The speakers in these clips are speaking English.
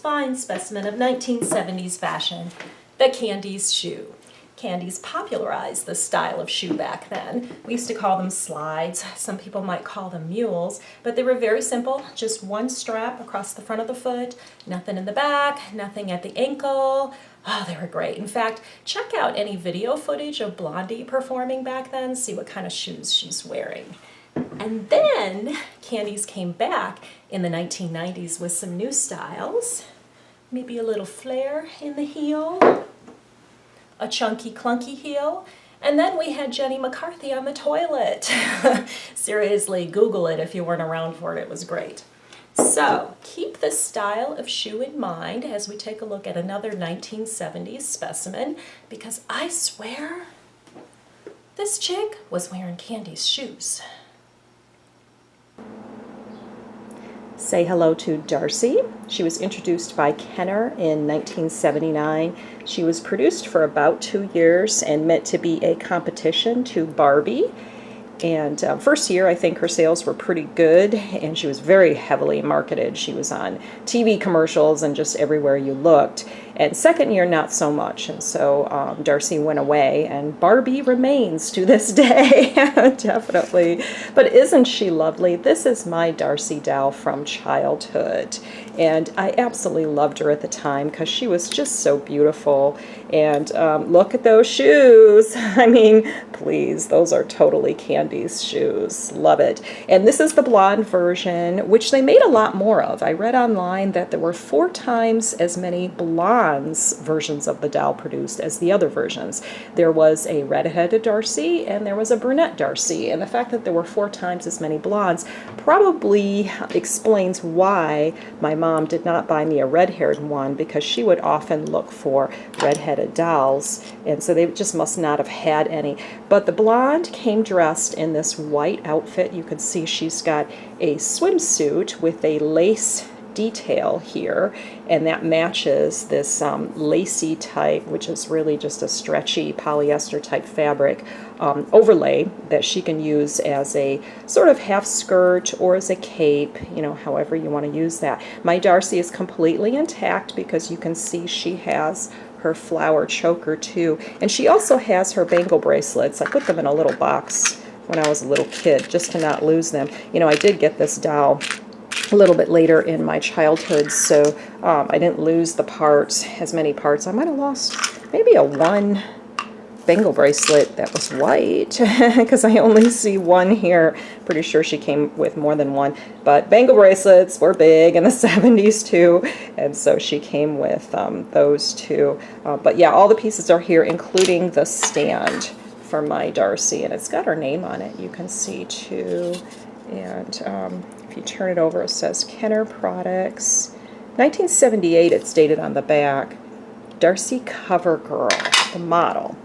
fine specimen of 1970s fashion, the Candie's shoe. Candie's popularized the style of shoe back then. We used to call them slides. Some people might call them mules, but they were very simple. Just one strap across the front of the foot, nothing in the back, nothing at the ankle. Oh, they were great. In fact, check out any video footage of Blondie performing back then, see what kind of shoes she's wearing. And then Candie's came back in the 1990s with some new styles. Maybe a little flare in the heel, a chunky clunky heel, and then we had Jenny McCarthy on the toilet. Seriously, Google it if you weren't around for it. It was great. So keep this style of shoe in mind as we take a look at another 1970s specimen, because I swear this chick was wearing Candie's shoes. Say hello to Darci. She was introduced by Kenner in 1979. She was produced for about 2 years and meant to be a competition to Barbie. And first year, I think her sales were pretty good, and she was very heavily marketed. She was on TV commercials and just everywhere you looked. And second year, not so much. And so Darci went away, and Barbie remains to this day, definitely. But isn't she lovely? This is my Darci doll from childhood. And I absolutely loved her at the time because she was just so beautiful. And look at those shoes. I mean, please, those are totally Candie's shoes. Love it. And this is the blonde version, which they made a lot more of. I read online that there were 4 times as many blondes versions of the doll produced as the other versions. There was a red-headed Darci and there was a brunette Darci. And the fact that there were 4 times as many blondes probably explains why my mom did not buy me a red-haired one, because she would often look for red-headed dolls, and so they just must not have had any. But the blonde came dressed in this white outfit. You can see she's got a swimsuit with a lace detail here, and that matches this lacy type, which is really just a stretchy polyester type fabric overlay that she can use as a sort of half skirt or as a cape, you know, however you want to use that. My Darci is completely intact because you can see she has her flower choker too, and she also has her bangle bracelets. I put them in a little box when I was a little kid just to not lose them. You know, I did get this doll a little bit later in my childhood, so I didn't lose the parts, as many parts. I might have lost maybe a one bangle bracelet that was white, because I only see one here. Pretty sure she came with more than one, but bangle bracelets were big in the 70s too, and so she came with those two. But yeah, all the pieces are here, including the stand for my Darci, and it's got her name on it, you can see too. And if you turn it over, it says Kenner Products. 1978, it's dated on the back. Darci Cover Girl, the model.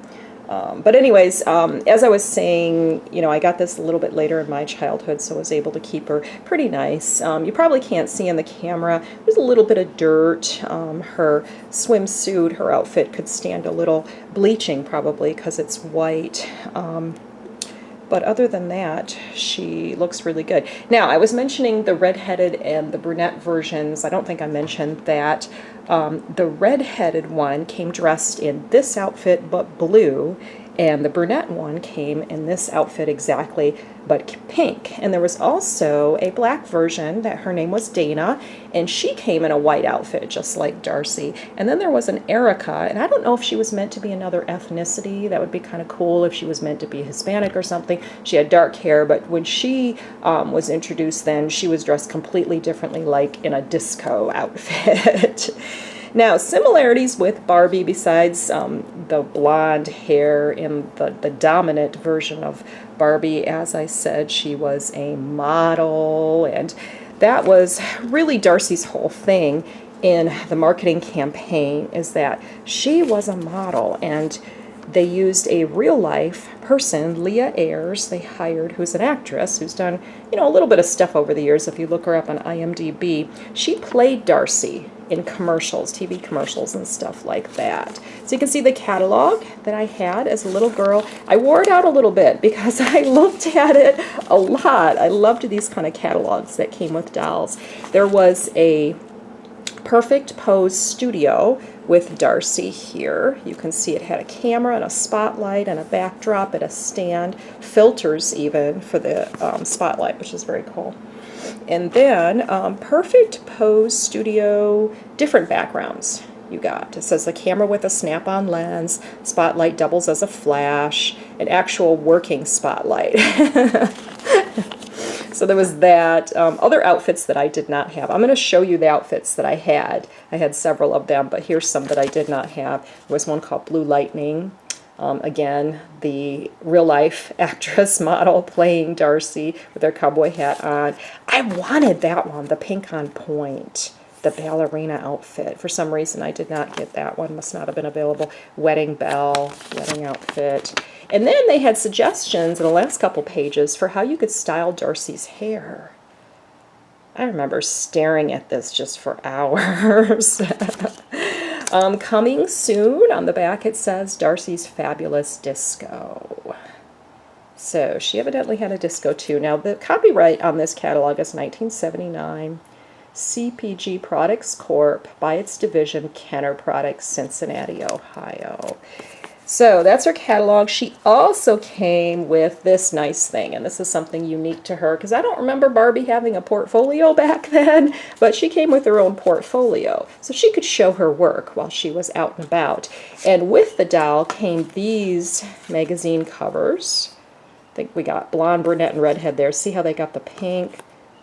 But anyways, as I was saying, you know, I got this a little bit later in my childhood, so I was able to keep her pretty nice. You probably can't see in the camera, there's a little bit of dirt. Her swimsuit, her outfit could stand a little bleaching probably because it's white. But other than that, she looks really good. Now, I was mentioning the red-headed and the brunette versions. I don't think I mentioned that. The red-headed one came dressed in this outfit, but blue, and the brunette one came in this outfit exactly, but pink. And there was also a black version that her name was Dana, and she came in a white outfit, just like Darci. And then there was an Erica, and I don't know if she was meant to be another ethnicity. That would be kind of cool if she was meant to be Hispanic or something. She had dark hair, but when she was introduced then, she was dressed completely differently, like in a disco outfit. Now, similarities with Barbie, besides the blonde hair in the dominant version of Barbie, as I said, she was a model, and that was really Darci's whole thing in the marketing campaign, is that she was a model, and they used a real-life person, Leah Ayres, they hired, who's an actress, who's done, you know, a little bit of stuff over the years. If you look her up on IMDb, she played Darci in commercials, TV commercials and stuff like that. So you can see the catalog that I had as a little girl. I wore it out a little bit because I looked at it a lot. I loved these kind of catalogs that came with dolls. There was a Perfect Pose Studio with Darci here. You can see it had a camera and a spotlight and a backdrop and a stand, filters even for the spotlight, which is very cool. And then Perfect Pose Studio, different backgrounds you got. It says the camera with a snap-on lens, spotlight doubles as a flash, an actual working spotlight. So there was that. Other outfits that I did not have. I'm going to show you the outfits that I had. I had several of them, but here's some that I did not have. There was one called Blue Lightning. Again, the real-life actress model playing Darci with her cowboy hat on. I wanted that one, the pink on point, the ballerina outfit. For some reason, I did not get that one. Must not have been available. Wedding bell, wedding outfit. And then they had suggestions in the last couple pages for how you could style Darci's hair. I remember staring at this just for hours. Coming soon, on the back it says Darci's Fabulous Disco. So she evidently had a disco too. Now the copyright on this catalog is 1979. CPG Products Corp. by its division Kenner Products, Cincinnati, Ohio. So that's her catalog. She also came with this nice thing, and this is something unique to her, because I don't remember Barbie having a portfolio back then, but she came with her own portfolio, so she could show her work while she was out and about. And with the doll came these magazine covers. I think we got blonde, brunette, and redhead there. See how they got the pink,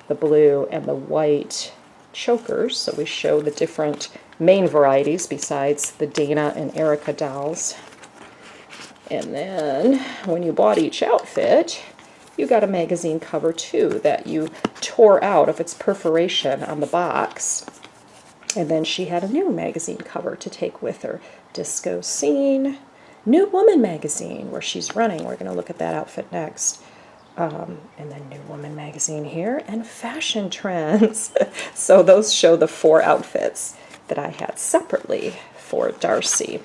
the blue, and the white chokers, so we show the different main varieties besides the Dana and Erica dolls. And then when you bought each outfit, you got a magazine cover too that you tore out of its perforation on the box. And then she had a new magazine cover to take with her. Disco Scene, New Woman magazine where she's running. We're going to look at that outfit next. And then New Woman magazine here, and Fashion Trends. So those show the 4 outfits that I had separately for Darci.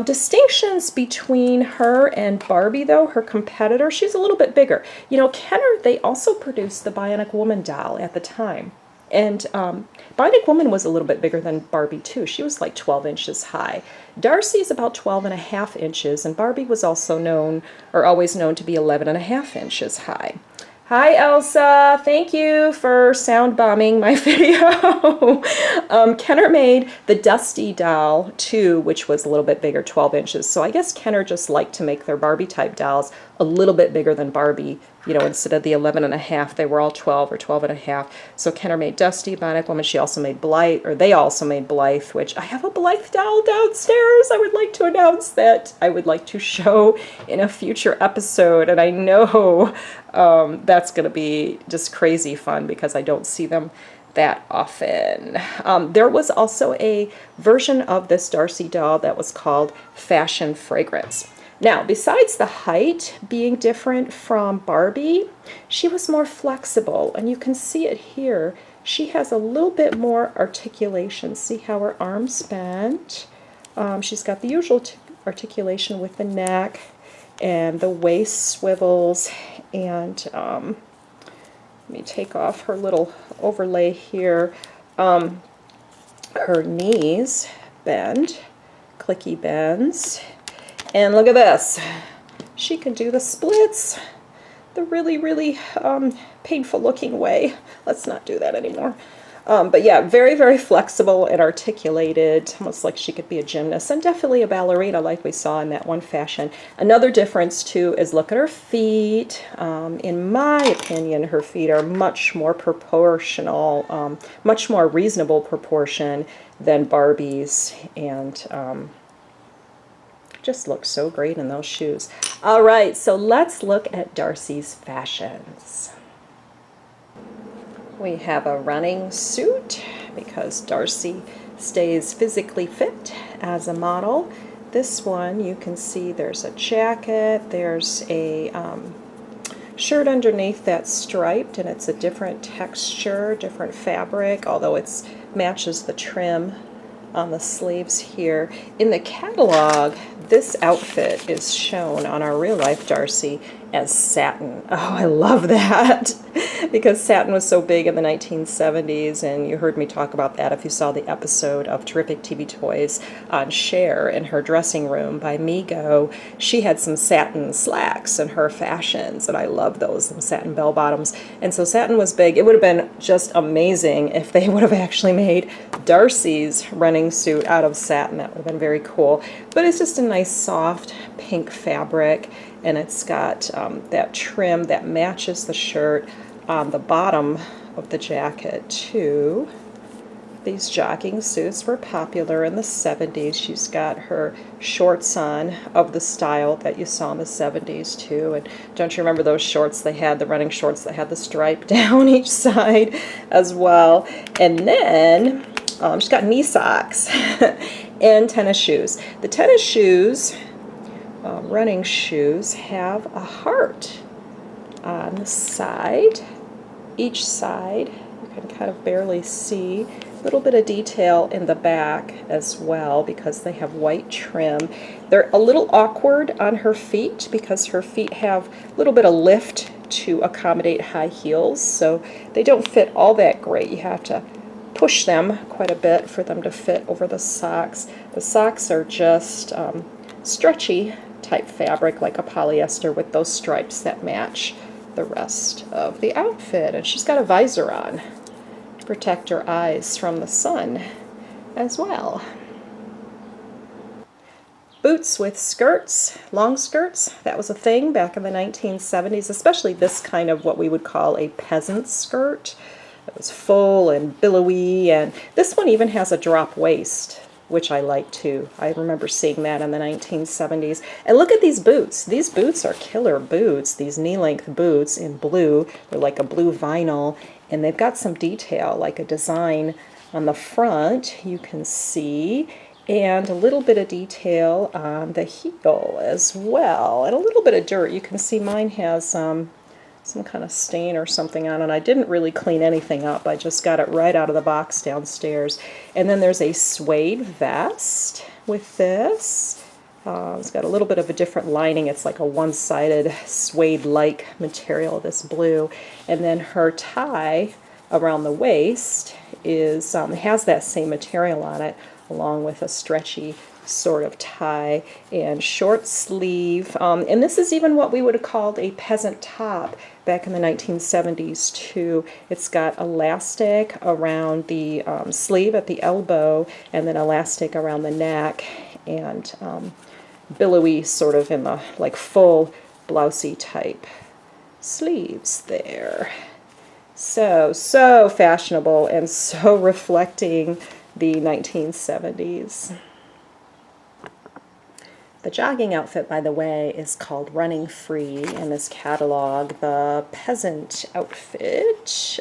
Distinctions between her and Barbie, though, her competitor, she's a little bit bigger. You know, Kenner, they also produced the Bionic Woman doll at the time. And Bionic Woman was a little bit bigger than Barbie, too. She was like 12 inches high. Darci's about 12.5 inches, and Barbie was also known, or always known, to be 11.5 inches high. Hi, Elsa. Thank you for sound bombing my video. Kenner made the Dusty doll, too, which was a little bit bigger, 12 inches. So I guess Kenner just liked to make their Barbie-type dolls a little bit bigger than Barbie. You know, instead of the 11.5, they were all 12 or 12.5. So Kenner made Dusty, Bionic Woman. She also made Blythe, or they also made Blythe, which I have a Blythe doll downstairs. I would like to announce that I would like to show in a future episode. And I know that's going to be just crazy fun because I don't see them that often. There was also a version of this Darci doll that was called Fashion Fragrance. Now, besides the height being different from Barbie, she was more flexible, and you can see it here. She has a little bit more articulation. See how her arms bend? She's got the usual articulation with the neck, and the waist swivels, and let me take off her little overlay here. Her knees bend, clicky bends. And look at this. She can do the splits the really, really painful looking way. Let's not do that anymore. But yeah, very, very flexible and articulated, almost like she could be a gymnast, and definitely a ballerina like we saw in that one fashion. Another difference too is look at her feet. In my opinion, her feet are much more proportional, much more reasonable proportion than Barbie's, and just looks so great in those shoes. All right, so let's look at Darci's fashions. We have a running suit because Darci stays physically fit as a model. This one, you can see there's a jacket, there's a shirt underneath that's striped, and it's a different texture, different fabric, although it matches the trim on the sleeves here. In the catalog, this outfit is shown on our real life Darci as satin. Oh, I love that because satin was so big in the 1970s, and you heard me talk about that if you saw the episode of Terrific TV Toys on Cher in her dressing room by Migo. She had some satin slacks in her fashions, and I love those, some satin bell bottoms. And so satin was big. It would have been just amazing if they would have actually made Darci's running suit out of satin. That would have been very cool. But it's just a nice soft pink fabric, and it's got that trim that matches the shirt on the bottom of the jacket too. These jogging suits were popular in the 70s. She's got her shorts on of the style that you saw in the 70s too. And don't you remember those shorts they had, the running shorts that had the stripe down each side as well? And then she's got knee socks and tennis shoes. The tennis shoes, running shoes, have a heart on the side. Each side, you can kind of barely see. A little bit of detail in the back as well because they have white trim. They're a little awkward on her feet because her feet have a little bit of lift to accommodate high heels, so they don't fit all that great. You have to push them quite a bit for them to fit over the socks. The socks are just stretchy type fabric, like a polyester, with those stripes that match the rest of the outfit. And she's got a visor on to protect her eyes from the sun as well. Boots with skirts, long skirts, that was a thing back in the 1970s, especially this kind of what we would call a peasant skirt. It was full and billowy, and this one even has a drop waist, which I like too. I remember seeing that in the 1970s. And look at these boots. These boots are killer boots, these knee-length boots in blue. They're like a blue vinyl, and they've got some detail, like a design on the front, you can see, and a little bit of detail on the heel as well, and a little bit of dirt. You can see mine has some kind of stain or something on it. I didn't really clean anything up. I just got it right out of the box downstairs. And then there's a suede vest with this. It's got a little bit of a different lining. It's like a one-sided suede-like material, this blue. And then her tie around the waist is has that same material on it, along with a stretchy sort of tie and short sleeve. And this is even what we would have called a peasant top back in the 1970s too. It's got elastic around the sleeve at the elbow, and then elastic around the neck, and billowy sort of in the like full blousey type sleeves there. So fashionable and so reflecting the 1970s. The jogging outfit, by the way, is called Running Free in this catalog. The peasant outfit,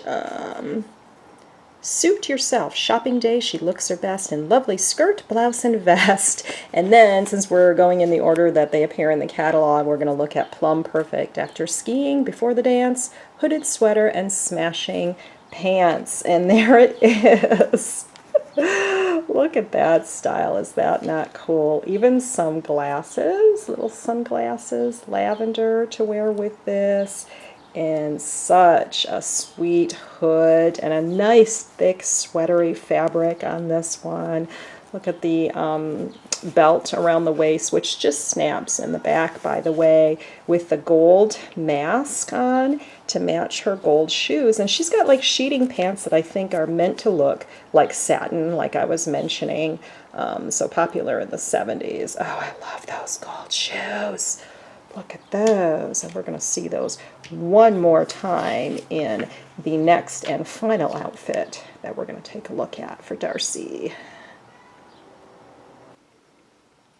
suit yourself. Shopping day, she looks her best in lovely skirt, blouse, and vest. And then, since we're going in the order that they appear in the catalog, we're going to look at Plum Perfect. After skiing, before the dance, hooded sweater, and smashing pants. And there it is. Look at that style. Is that not cool? Even some glasses, little sunglasses, lavender to wear with this, and such a sweet hood, and a nice thick sweatery fabric on this one. Look at the belt around the waist, which just snaps in the back, by the way, with the gold mask on to match her gold shoes. And she's got like sheeting pants that I think are meant to look like satin, like I was mentioning, so popular in the 70s. Oh, I love those gold shoes. Look at those. And we're going to see those one more time in the next and final outfit that we're going to take a look at for Darci.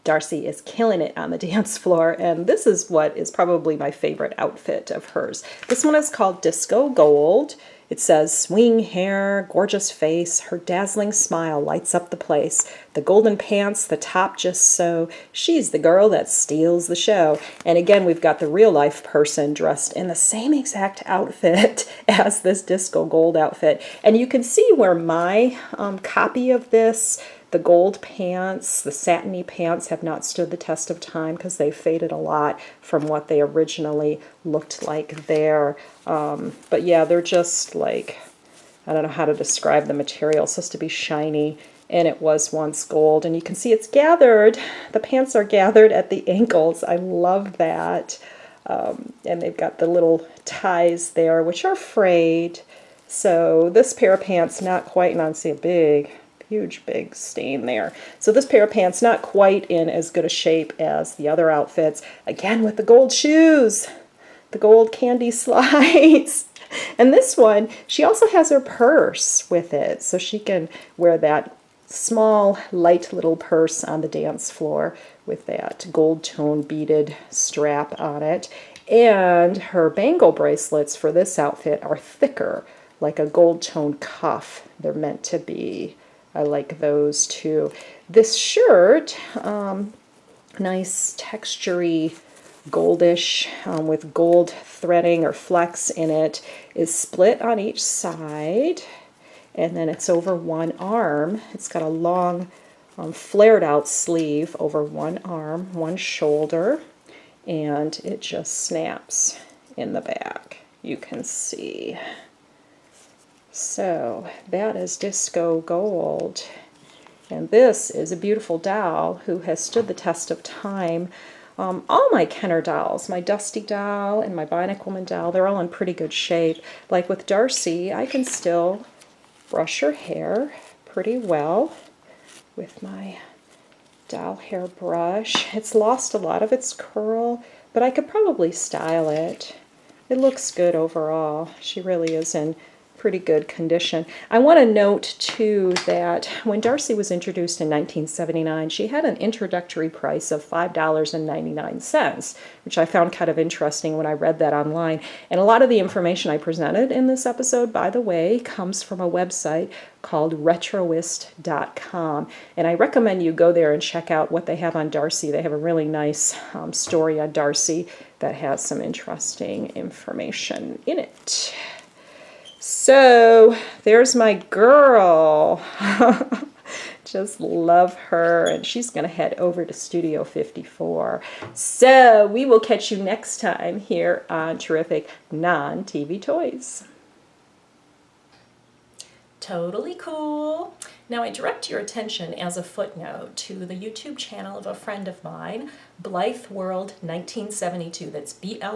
Darci is killing it on the dance floor, and this is what is probably my favorite outfit of hers. This one is called Disco Gold. It says, swing hair, gorgeous face, her dazzling smile lights up the place. The golden pants, the top just so. She's the girl that steals the show. And again, we've got the real-life person dressed in the same exact outfit as this Disco Gold outfit. And you can see where my copy of this The gold pants, the satiny pants, have not stood the test of time because they faded a lot from what they originally looked like there. But yeah, they're just like, I don't know how to describe the material. It's supposed to be shiny, and it was once gold. And you can see it's gathered. The pants are gathered at the ankles. I love that. And they've got the little ties there, which are frayed. So this pair of pants, not quite, and I see a big, huge, big stain there. So this pair of pants, not quite in as good a shape as the other outfits. Again, with the gold shoes, the gold Candie slides. And this one, she also has her purse with it, so she can wear that small, light little purse on the dance floor with that gold tone beaded strap on it. And her bangle bracelets for this outfit are thicker, like a gold tone cuff. They're meant to be. I like those too. This shirt, nice textury, goldish with gold threading or flecks in it, is split on each side, and then it's over one arm. It's got a long flared out sleeve over one arm, one shoulder, and it just snaps in the back, you can see. So that is Disco Gold, and this is a beautiful doll who has stood the test of time. All my Kenner dolls, my Dusty doll and my Bionic Woman doll, they're all in pretty good shape. Like with Darci, I can still brush her hair pretty well with my doll hair brush. It's lost a lot of its curl, but I could probably style it. It looks good overall. She really is in pretty good condition. I want to note too that when Darci was introduced in 1979, she had an introductory price of $5.99, which I found kind of interesting when I read that online. And a lot of the information I presented in this episode, by the way, comes from a website called retroist.com, and I recommend you go there and check out what they have on Darci. They have a really nice story on Darci that has some interesting information in it. So there's my girl. Just love her, and she's going to head over to Studio 54. So we will catch you next time here on Terrific Non-TV Toys. Totally cool. Now I direct your attention as a footnote to the YouTube channel of a friend of mine, Blythe World 1972. That's B-L-Y-T-H-E,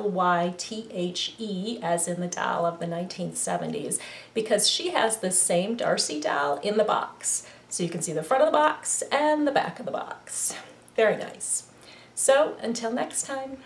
as in the doll of the 1970s, because she has the same Darci doll in the box. So you can see the front of the box and the back of the box. Very nice. So until next time.